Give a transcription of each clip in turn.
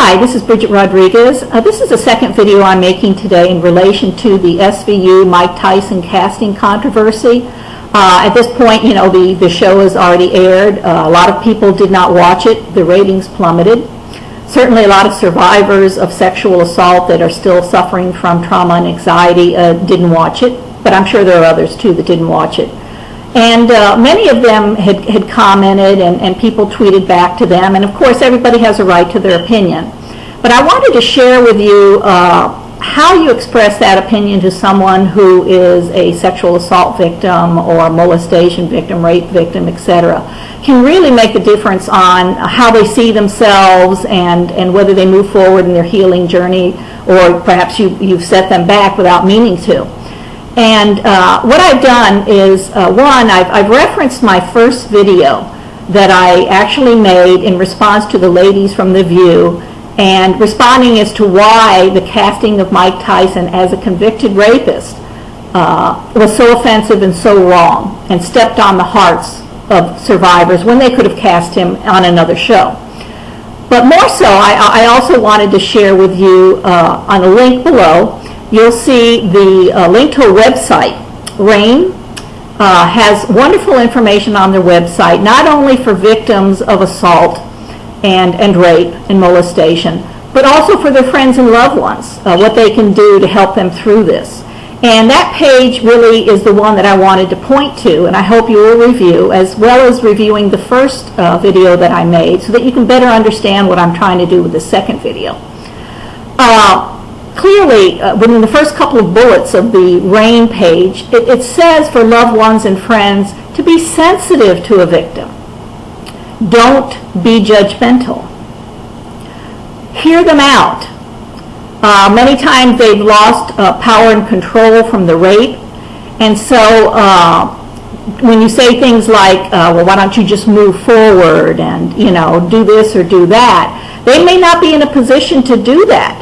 Hi, this is Bridget Rodriguez. This is the second video I'm making today in relation to the SVU Mike Tyson casting controversy. At this point, you know, the show is already aired. A lot of people did not watch it. The ratings plummeted. Certainly a lot of survivors of sexual assault that are still suffering from trauma and anxiety didn't watch it, but I'm sure there are others too that didn't watch it. And many of them had commented, and people tweeted back to them, and of course everybody has a right to their opinion. But I wanted to share with you how you express that opinion to someone who is a sexual assault victim or molestation victim, rape victim, etc. can really make a difference on how they see themselves and whether they move forward in their healing journey, or perhaps you've set them back without meaning to. And what I've done is, one, I've referenced my first video that I actually made in response to the ladies from The View, and responding as to why the casting of Mike Tyson as a convicted rapist was so offensive and so wrong, and stepped on the hearts of survivors when they could have cast him on another show. But more so, I also wanted to share with you on a link below. You'll see the link to a website. RAINN has wonderful information on their website, not only for victims of assault and rape and molestation, but also for their friends and loved ones, what they can do to help them through this. And that page really is the one that I wanted to point to, and I hope you will review, as well as reviewing the first video that I made, so that you can better understand what I'm trying to do with the second video. Clearly, within the first couple of bullets of the RAINN page, it says for loved ones and friends to be sensitive to a victim. Don't be judgmental. Hear them out. Many times they've lost power and control from the rape, and so when you say things like, well, why don't you just move forward and, you know, do this or do that, they may not be in a position to do that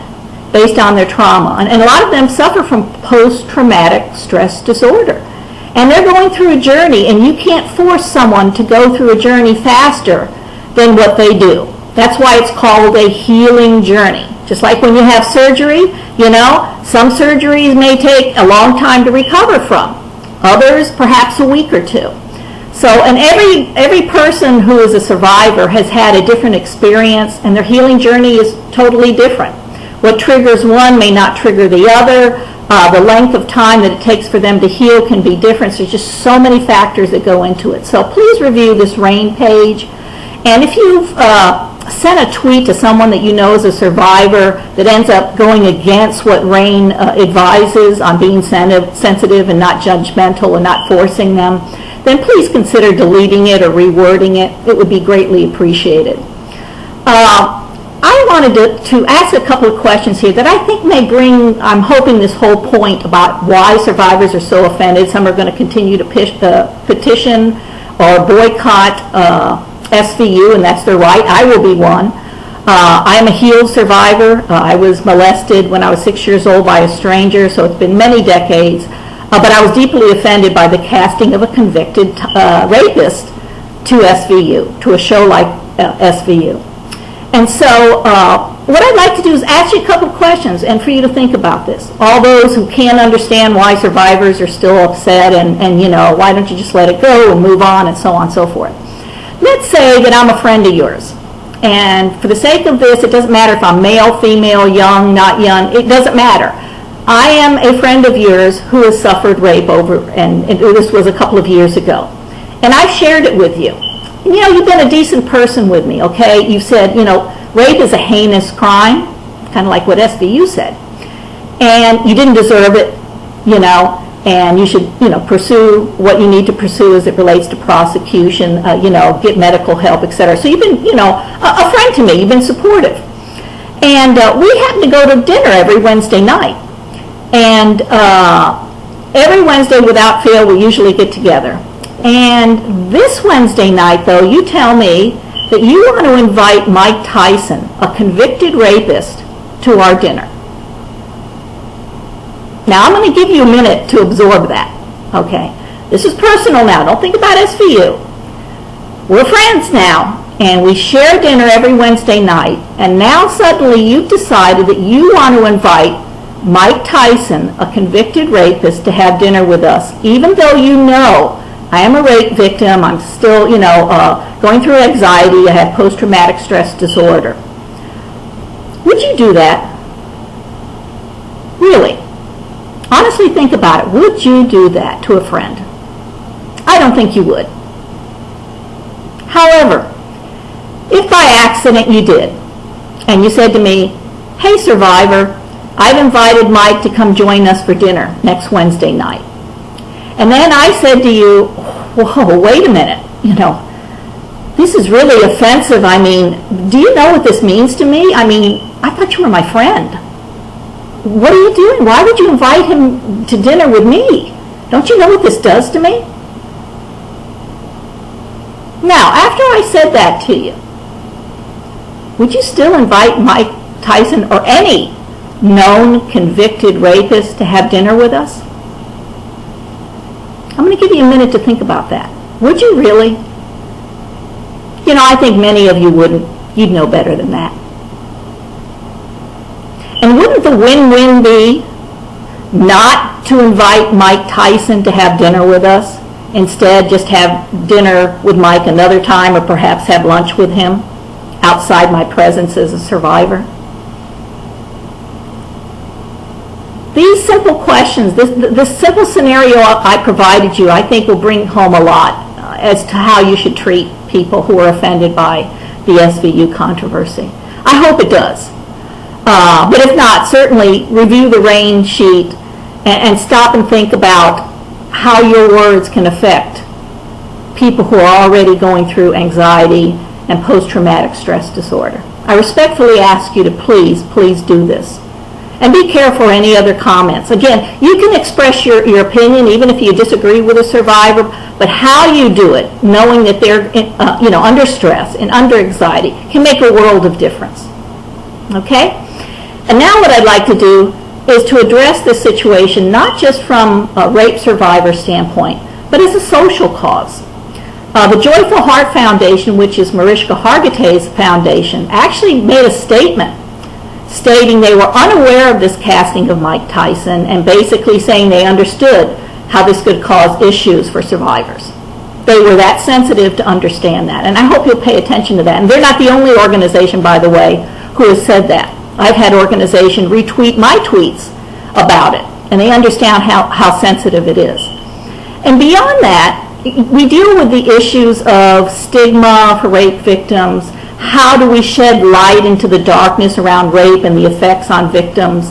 based on their trauma. And a lot of them suffer from post-traumatic stress disorder. And they're going through a journey, and you can't force someone to go through a journey faster than what they do. That's why it's called a healing journey. Just like when you have surgery, you know, some surgeries may take a long time to recover from. Others, perhaps a week or two. So, and every person who is a survivor has had a different experience, and their healing journey is totally different. What triggers one may not trigger the other. The length of time that it takes for them to heal can be different. So there's just so many factors that go into it. So please review this RAINN page. And if you've sent a tweet to someone that you know is a survivor that ends up going against what RAINN advises on being sensitive and not judgmental and not forcing them, then please consider deleting it or rewording it. It would be greatly appreciated. I wanted to ask a couple of questions here that I think may bring, I'm hoping, this whole point about why survivors are so offended. Some are going to continue to petition or boycott SVU, and that's their right. I will be one. I am a healed survivor. I was molested when I was 6 years old by a stranger, so it's been many decades. But I was deeply offended by the casting of a convicted rapist to SVU, to a show like SVU. And so what I'd like to do is ask you a couple of questions and for you to think about this. All those who can't understand why survivors are still upset and you know, why don't you just let it go and move on and so on and so forth. Let's say that I'm a friend of yours. And for the sake of this, it doesn't matter if I'm male, female, young, not young. It doesn't matter. I am a friend of yours who has suffered rape and this was a couple of years ago. And I've shared it with you. You know, you've been a decent person with me, okay? You've said, you know, rape is a heinous crime, kind of like what SVU said. And you didn't deserve it, you know, and you should, you know, pursue what you need to pursue as it relates to prosecution, you know, get medical help, etc. So you've been, you know, a friend to me. You've been supportive. And we happen to go to dinner every Wednesday night. And every Wednesday, without fail, we usually get together. And this Wednesday night, though, you tell me that you want to invite Mike Tyson, a convicted rapist, to our dinner. Now, I'm going to give you a minute to absorb that, okay? This is personal now. Don't think about SVU. We're friends now, and we share dinner every Wednesday night, and now suddenly you've decided that you want to invite Mike Tyson, a convicted rapist, to have dinner with us, even though you know I am a rape victim, I'm still, going through anxiety, I have post-traumatic stress disorder. Would you do that? Really? Honestly, think about it. Would you do that to a friend? I don't think you would. However, if by accident you did, and you said to me, hey, survivor, I've invited Mike to come join us for dinner next Wednesday night. And then I said to you, whoa, wait a minute, this is really offensive. I mean, do you know what this means to me? I mean, I thought you were my friend. What are you doing? Why would you invite him to dinner with me? Don't you know what this does to me? Now, after I said that to you, would you still invite Mike Tyson or any known convicted rapist to have dinner with us? I'm going to give you a minute to think about that. Would you really? I think many of you wouldn't. You'd know better than that. And wouldn't the win-win be not to invite Mike Tyson to have dinner with us? Instead, just have dinner with Mike another time, or perhaps have lunch with him outside my presence as a survivor? These simple questions, this simple scenario I provided you, I think will bring home a lot as to how you should treat people who are offended by the SVU controversy. I hope it does. But if not, certainly review the RAINN sheet and stop and think about how your words can affect people who are already going through anxiety and post-traumatic stress disorder. I respectfully ask you to please do this. And be careful for any other comments. Again, you can express your opinion even if you disagree with a survivor, but how you do it, knowing that they're under stress and under anxiety, can make a world of difference. Okay? And now what I'd like to do is to address this situation not just from a rape survivor standpoint, but as a social cause. The Joyful Heart Foundation, which is Mariska Hargitay's foundation, actually made a statement stating they were unaware of this casting of Mike Tyson and basically saying they understood how this could cause issues for survivors. They were that sensitive to understand that, and I hope you'll pay attention to that. And they're not the only organization, by the way, who has said that. I've had organizations retweet my tweets about it, and they understand how sensitive it is. And beyond that, we deal with the issues of stigma for rape victims. How do we shed light into the darkness around rape and the effects on victims,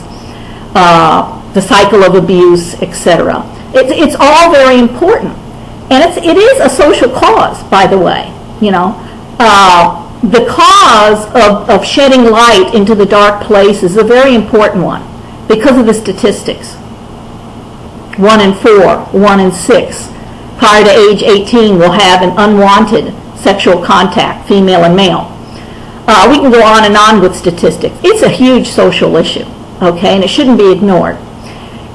the cycle of abuse, etc. It's all very important. And it is a social cause, by the way. The cause of shedding light into the dark place is a very important one because of the statistics. 1 in 4, 1 in 6, prior to age 18 will have an unwanted sexual contact, female and male. We can go on and on with statistics. It's a huge social issue, okay, and it shouldn't be ignored.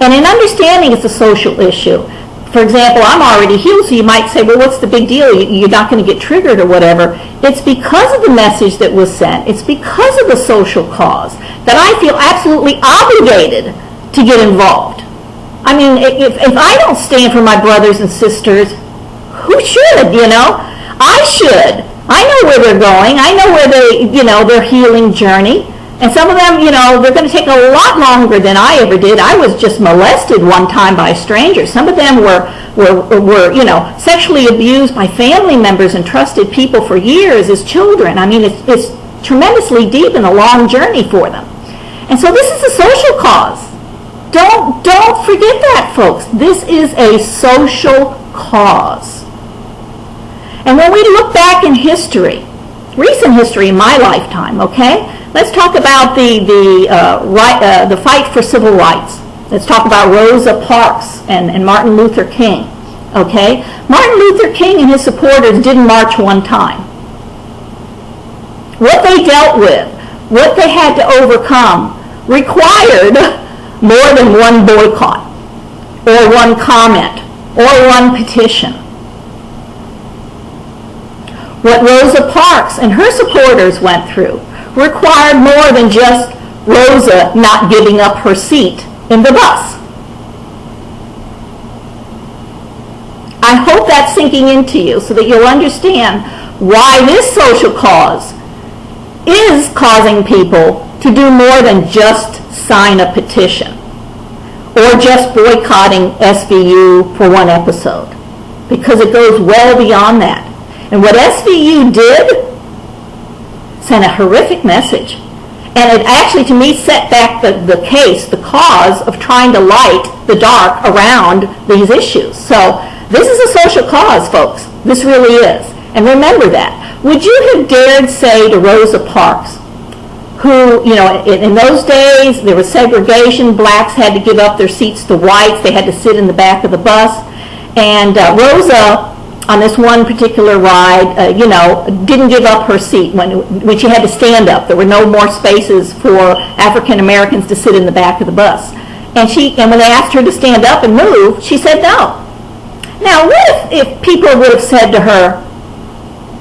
And in understanding it's a social issue, for example, I'm already healed, so you might say, well, what's the big deal? You're not going to get triggered or whatever. It's because of the message that was sent. It's because of the social cause that I feel absolutely obligated to get involved. I mean, if I don't stand for my brothers and sisters, who should, I should. I know where they're going. I know where their healing journey. And some of them, they're going to take a lot longer than I ever did. I was just molested one time by a stranger. Some of them were sexually abused by family members and trusted people for years as children. I mean, it's tremendously deep and a long journey for them. And so this is a social cause. Don't forget that, folks. This is a social cause. And when we look back in history, recent history in my lifetime, okay, let's talk about the fight for civil rights. Let's talk about Rosa Parks and Martin Luther King, okay? Martin Luther King and his supporters didn't march one time. What they dealt with, what they had to overcome, required more than one boycott, or one comment, or one petition. what Rosa Parks and her supporters went through required more than just Rosa not giving up her seat in the bus. I hope that's sinking into you so that you'll understand why this social cause is causing people to do more than just sign a petition or just boycotting SVU for one episode, because it goes well beyond that. And what SVU did sent a horrific message. And it actually, to me, set back the case, the cause of trying to light the dark around these issues. So this is a social cause, folks. This really is. And remember that. Would you have dared say to Rosa Parks, who, you know, in those days, there was segregation. Blacks had to give up their seats to whites. They had to sit in the back of the bus. And Rosa, on this one particular ride, you know, didn't give up her seat when she had to stand up. There were no more spaces for African Americans to sit in the back of the bus. And when they asked her to stand up and move, she said no. Now, what if people would have said to her,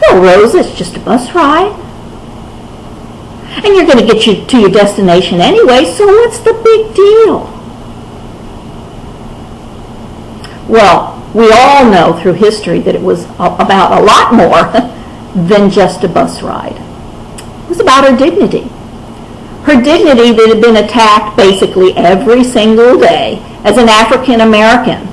"Well, Rosa, it's just a bus ride. And you're going to get you to your destination anyway, so what's the big deal?" Well, we all know through history that it was about a lot more than just a bus ride. It was about her dignity. Her dignity that had been attacked basically every single day as an African American.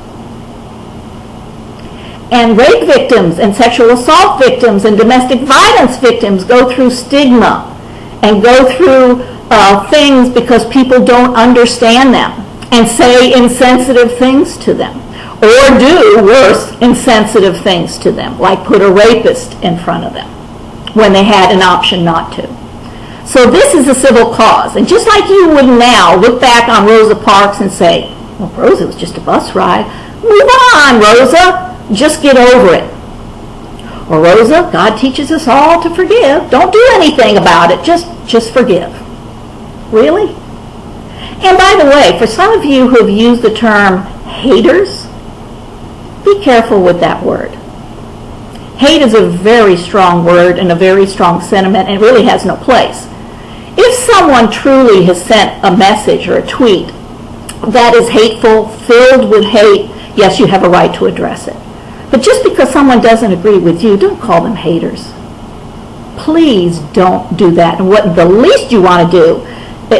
And rape victims and sexual assault victims and domestic violence victims go through stigma and go through things because people don't understand them and say insensitive things to them, or do worse, insensitive things to them, like put a rapist in front of them when they had an option not to. So this is a civil cause. And just like you would now look back on Rosa Parks and say, "Well, Rosa, it was just a bus ride. Move on, Rosa. Just get over it." Or, "Rosa, God teaches us all to forgive. Don't do anything about it. Just forgive." Really? And by the way, for some of you who have used the term haters, be careful with that word. Hate is a very strong word and a very strong sentiment, and it really has no place. If someone truly has sent a message or a tweet that is hateful, filled with hate, yes, you have a right to address it. But just because someone doesn't agree with you, don't call them haters. Please don't do that. And what the least you want to do,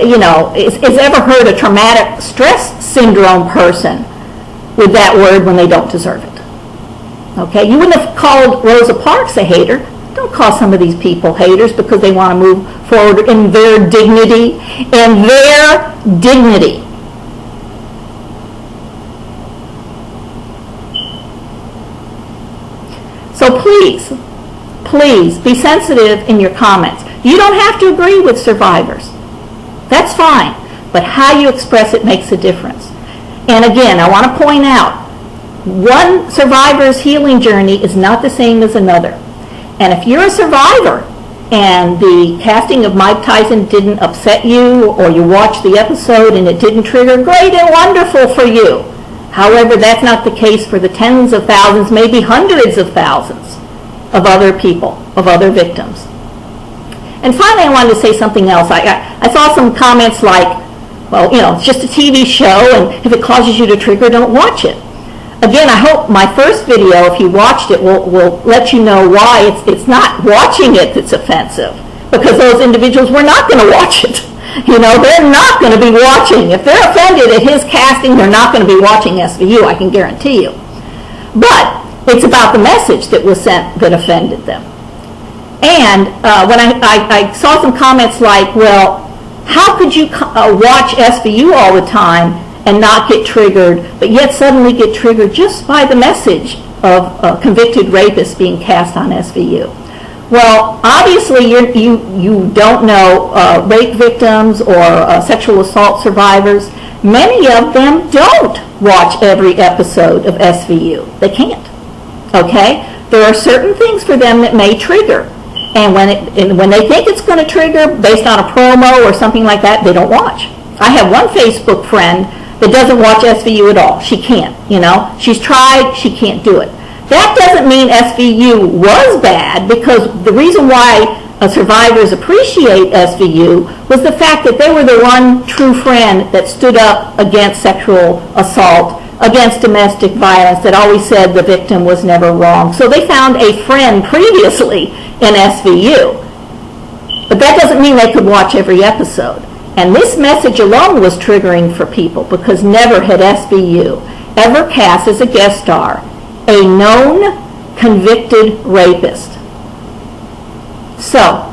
you know, is ever hurt a traumatic stress syndrome person with that word when they don't deserve it. Okay? You wouldn't have called Rosa Parks a hater. Don't call some of these people haters because they want to move forward in their dignity. In their dignity. So please be sensitive in your comments. You don't have to agree with survivors. That's fine. But how you express it makes a difference. And again, I want to point out, one survivor's healing journey is not the same as another. And if you're a survivor and the casting of Mike Tyson didn't upset you, or you watched the episode and it didn't trigger, great and wonderful for you. However, that's not the case for the tens of thousands, maybe hundreds of thousands of other people, of other victims. And finally, I wanted to say something else. I saw some comments like, "Well, you know, it's just a TV show, and if it causes you to trigger, don't watch it." Again, I hope my first video, if you watched it, will let you know why it's not watching it that's offensive, because those individuals were not going to watch it. You know, they're not going to be watching. If they're offended at his casting, they're not going to be watching SVU, I can guarantee you. But it's about the message that was sent that offended them. And when I saw some comments like, "Well, how could you watch SVU all the time and not get triggered, but yet suddenly get triggered just by the message of convicted rapists being cast on SVU?" Well, obviously you don't know rape victims or sexual assault survivors. Many of them don't watch every episode of SVU. They can't. Okay? There are certain things for them that may trigger. And when they think it's going to trigger based on a promo or something like that, they don't watch. I have one Facebook friend that doesn't watch SVU at all. She can't, you know. She's tried, she can't do it. That doesn't mean SVU was bad, because the reason why survivors appreciate SVU was the fact that they were the one true friend that stood up against sexual assault, against domestic violence, that always said the victim was never wrong. So they found a friend previously in SVU. But that doesn't mean they could watch every episode. And this message alone was triggering for people, because never had SVU ever cast as a guest star a known convicted rapist. So,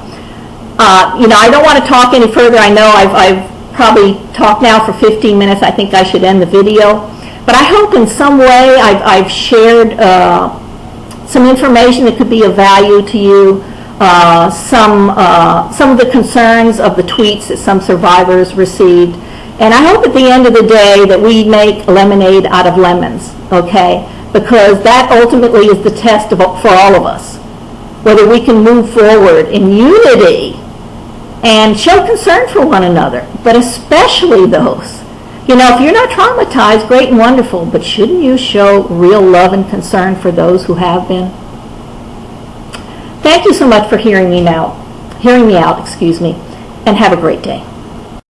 I don't want to talk any further. I know I've probably talked now for 15 minutes. I think I should end the video. But I hope in some way I've shared some information that could be of value to you, some of the concerns of the tweets that some survivors received. And I hope at the end of the day that we make lemonade out of lemons, okay? Because that ultimately is the test for all of us, whether we can move forward in unity and show concern for one another, but especially those. If you're not traumatized, great and wonderful, but shouldn't you show real love and concern for those who have been? Thank you so much for hearing me out, and have a great day.